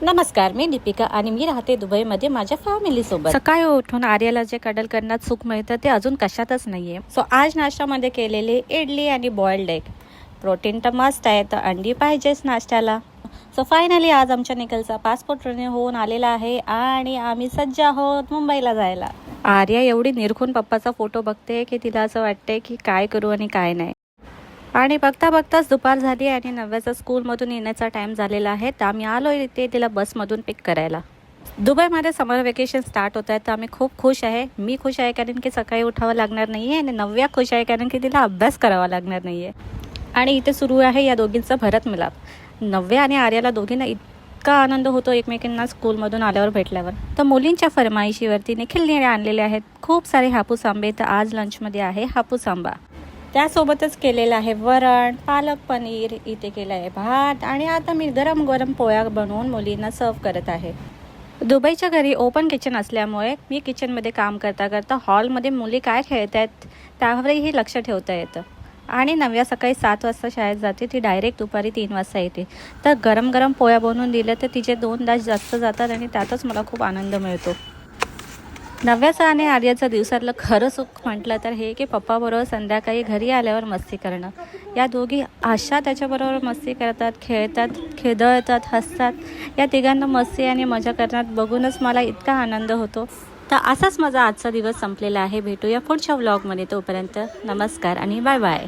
नमस्कार, मी दीपिका आणि मी राहते दुबईमध्ये माझ्या फॅमिलीसोबत। सकाळी उठून आर्याला जे कडल करण्यात सुख मिळतं ते अजून कशातच नाहीये। सो आज नाश्त्यामध्ये केलेले इडली आणि बॉइल्ड एग। प्रोटीन तर मस्त आहे, तर अंडी पाहिजेच नाश्त्याला। सो फायनली आज आमच्या निखिलचा पासपोर्ट रिन्यू होऊन आलेला आहे आणि आम्ही सज्ज आहोत मुंबईला जायला। आर्या एवढी निरखून पप्पाचा फोटो बघते की तिला असं वाटतंय की काय करू आणि काय नाही। आणि बघता बघताच दुपार झाली आणि नव्याचा स्कूलमधून येण्याचा टाईम झालेला आहे, तर आम्ही आलो इथे तिला बसमधून पिक करायला। दुबईमध्ये समर वेकेशन स्टार्ट होत आहे, तर आम्ही खूप खुश आहे। मी खुश आहे कारण की सकाळी उठावं लागणार नाही आहे आणि नव्या खुश आहे कारण की तिला अभ्यास करावा लागणार नाही आहे। आणि इथे सुरू आहे या दोघींचा भरत मिलाप। नव्या आणि आर्याला दोघींना इतका आनंद होतो एकमेकींना स्कूलमधून आल्यावर भेटल्यावर। तर मुलींच्या फरमाईशीवरती निखिलने आणलेले आहेत खूप सारे हापूस आंबे, तर आज लंचमध्ये आहे हापूस आंबा। त्यासोबतच केलेलं आहे वरण, पालक पनीर, इथे केलं आहे भात आणि आता मी गरम गरम पोळ्या बनवून मुलींना सर्व करत आहे। दुबईच्या घरी ओपन किचन असल्यामुळे मी किचनमध्ये काम करता करता हॉलमध्ये मुली काय खेळत आहेत त्यावरही लक्ष ठेवता येतं। आणि नव्या सकाळी 7 वाजता शाळेत जाते, ती डायरेक्ट दुपारी 3 वाजता येते। तर गरम गरम पोळ्या बनवून दिल्या तर तिचे 2 तास जास्त जातात आणि त्यातच मला खूप आनंद मिळतो। नव्याचा आणि आर्याचं दिवसातलं खरं सुख म्हटलं तर हे की पप्पाबरोबर संध्याकाळी घरी आल्यावर मस्ती करणं। या दोघी अशा त्याच्याबरोबर मस्ती करतात, खेळतात, खेदळतात, हसतात। या तिघांना मस्ती आणि मजा करण्यात बघूनच मला इतका आनंद होतो। तर असाच माझा आजचा दिवस संपलेला आहे। भेटूया पुढच्या व्लॉगमध्ये, तोपर्यंत नमस्कार आणि बाय बाय।